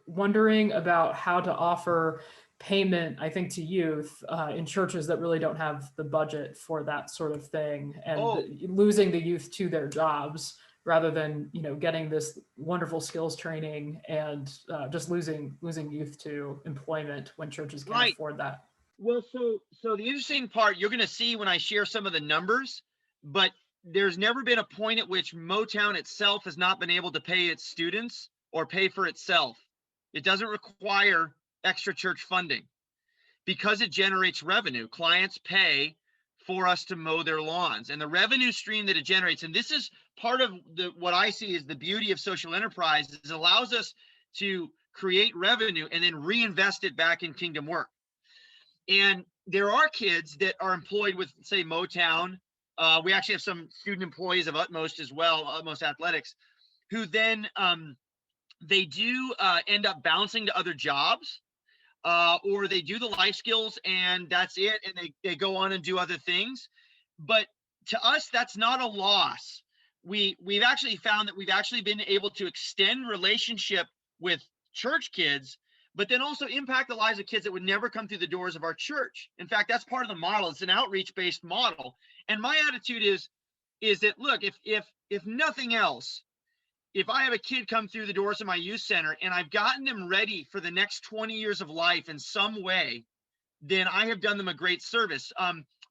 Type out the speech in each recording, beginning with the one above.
wondering about how to offer payment, I think, to youth in churches that really don't have the budget for that sort of thing, and Oh, losing the youth to their jobs rather than getting this wonderful skills training and just losing youth to employment when churches can't right. afford that. Well, so the interesting part you're going to see when I share some of the numbers, but there's never been a point at which Motown itself has not been able to pay its students or pay for itself. It doesn't require extra church funding because it generates revenue. Clients pay for us to mow their lawns, and the revenue stream that it generates, and this is part of what I see is the beauty of social enterprise, is it allows us to create revenue and then reinvest it back in kingdom work. And there are kids that are employed with, say, Motown. We actually have some student employees of Utmost as well, Utmost Athletics, who then they do end up bouncing to other jobs, or they do the life skills and that's it, and they go on and do other things. But to us, that's not a loss. We've actually found that we've actually been able to extend relationship with church kids, but then also impact the lives of kids that would never come through the doors of our church. In fact, that's part of the model. It's an outreach-based model. And my attitude is that, look, if nothing else, if I have a kid come through the doors of my youth center and I've gotten them ready for the next 20 years of life in some way, then I have done them a great service.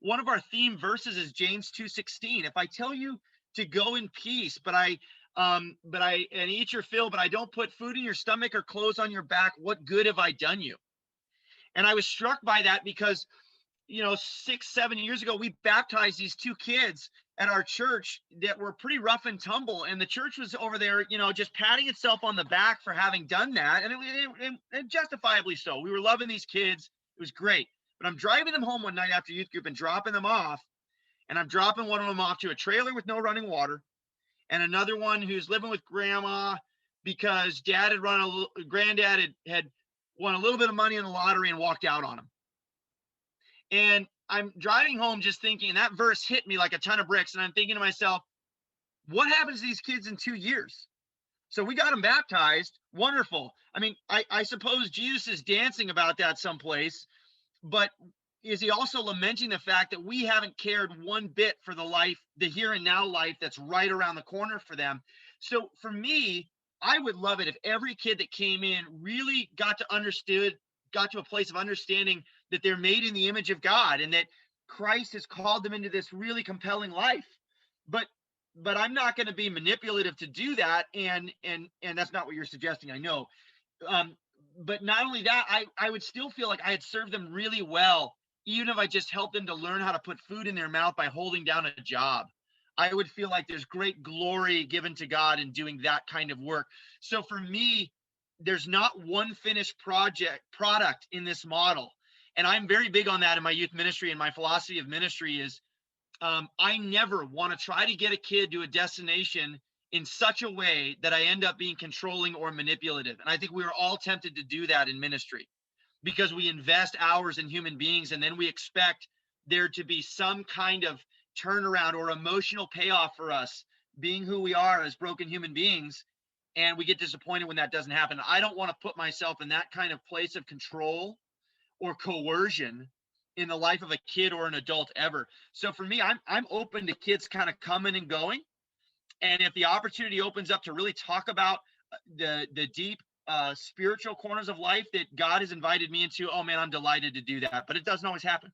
One of our theme verses is James 2:16. If I tell you to go in peace, but I and eat your fill, but I don't put food in your stomach or clothes on your back, what good have I done you? And I was struck by that because 6-7 years ago, we baptized these two kids at our church that were pretty rough and tumble. And the church was over there, just patting itself on the back for having done that. And justifiably so. We were loving these kids. It was great. But I'm driving them home one night after youth group and dropping them off. And I'm dropping one of them off to a trailer with no running water, and another one who's living with grandma because granddad had won a little bit of money in the lottery and walked out on him. And I'm driving home just thinking, and that verse hit me like a ton of bricks. And I'm thinking to myself, what happens to these kids in 2 years? So we got them baptized. Wonderful. I mean, I suppose Jesus is dancing about that someplace, but is he also lamenting the fact that we haven't cared one bit for the here and now life that's right around the corner for them? So for me, I would love it if every kid that came in really got to a place of understanding that they're made in the image of God and that Christ has called them into this really compelling life. But I'm not going to be manipulative to do that. And that's not what you're suggesting, I know. But not only that, I would still feel like I had served them really well, even if I just helped them to learn how to put food in their mouth by holding down a job. I would feel like there's great glory given to God in doing that kind of work. So for me, there's not one finished product in this model. And I'm very big on that in my youth ministry, and my philosophy of ministry is I never want to try to get a kid to a destination in such a way that I end up being controlling or manipulative. And I think we are all tempted to do that in ministry because we invest hours in human beings and then we expect there to be some kind of turnaround or emotional payoff for us being who we are as broken human beings. And we get disappointed when that doesn't happen. I don't want to put myself in that kind of place of control or coercion in the life of a kid or an adult ever. So for me, I'm open to kids kind of coming and going. And if the opportunity opens up to really talk about the deep spiritual corners of life that God has invited me into, oh man, I'm delighted to do that. But it doesn't always happen.